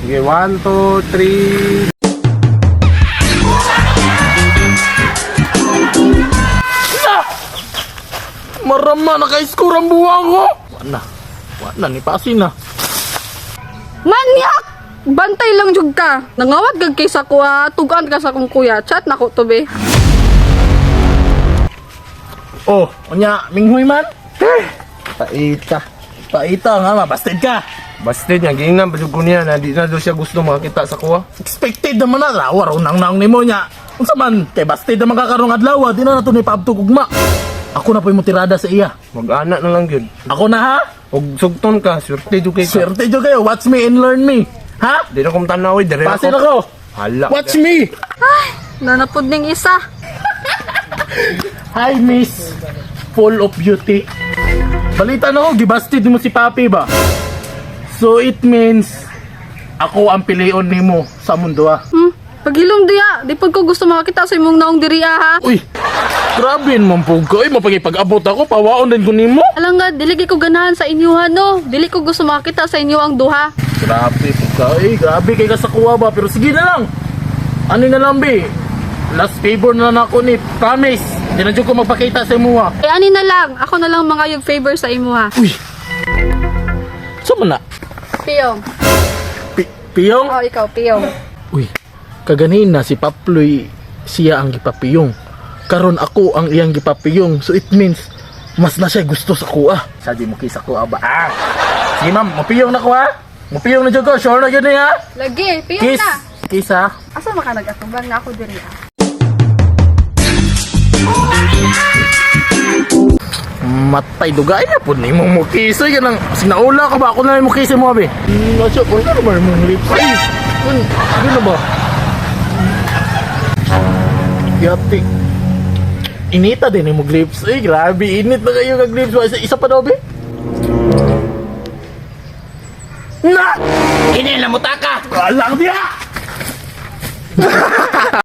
Sige, 1, 2, 3. Marama, naka-score ang buwang ko. Wala, ni Pasin na. Manyak! Bantay lang jud ka. Nangawat gag kay sa kuha, tugan ka sa kong kuya. Chat na ko to be. Oh, unya, minghoy man. Paita. Paita nga, mabasted ka. Basted niya, gingan pa ko niya na di na daw siya gusto makakita sa kuha. Expected naman na, lawar, unang-naong ni mo niya. Unsa man, kay basted naman kakarong adlaw, di na nato ni paabtugugma. Ako na po yung tirada sa iya. Mag-anak na lang yun. Ako na ha? Og sugton ka, swerte jud kay ka. Swerte dyo kayo, watch me and learn me. Ha? Di na kong tanaw, dire Pasin ako. Hala. Watch me. Nanapod ning isa. Hi, miss. Full of beauty. Balita na ko, gibasted mo si Papi ba? So it means, ako ang pilion nimo sa mundo ha. Paghilom diya, di pud ko gusto makakita sa imong naong diriya ha. Uy, grabe naman po ko. Ay, mapagipag-abot ako, pawaon din ko nimo. Alang nga, dili gyud ko ganahan sa inyo ha no. Dili ko gusto makakita sa inyo ang duha. Grabe po ka. Ay, grabe kay ka sa kuha ba. Pero sige na lang. Ano na lang, be? Last favor na lang ako ni. Promise. Hindi na dyan ko magpakita sa imo ha. Eh ani na lang, ako na lang mga yung favor sa imo ha. Uy. Saan man na? Piyong. Piyong? Oh, ikaw, piyong. Uy. Kaganina si Paploy siya ang gipapiyong. Karon ako ang iyang gipapiyong. So it means mas na siya gusto sa kuha. Sa di mo kisa kuha ba? Ah. Sige ma'am, mapiyong na ko ha. Mapiyong na dyan ko. Sure na yun eh ha. Lagi, piyong Kiss. na. Kiss ha. Asa maka nag-atubang na ako diri ha. Matay dugay na po ni mong mukiso yan ang sinaula ka ba ako na yung mukiso mo abi nasyo kung ano ba mong lips ay ano na ba yati inita din yung mong lips ay grabe init na kayo kag lips isa pa daw be na Ini lang mo taka. alang dia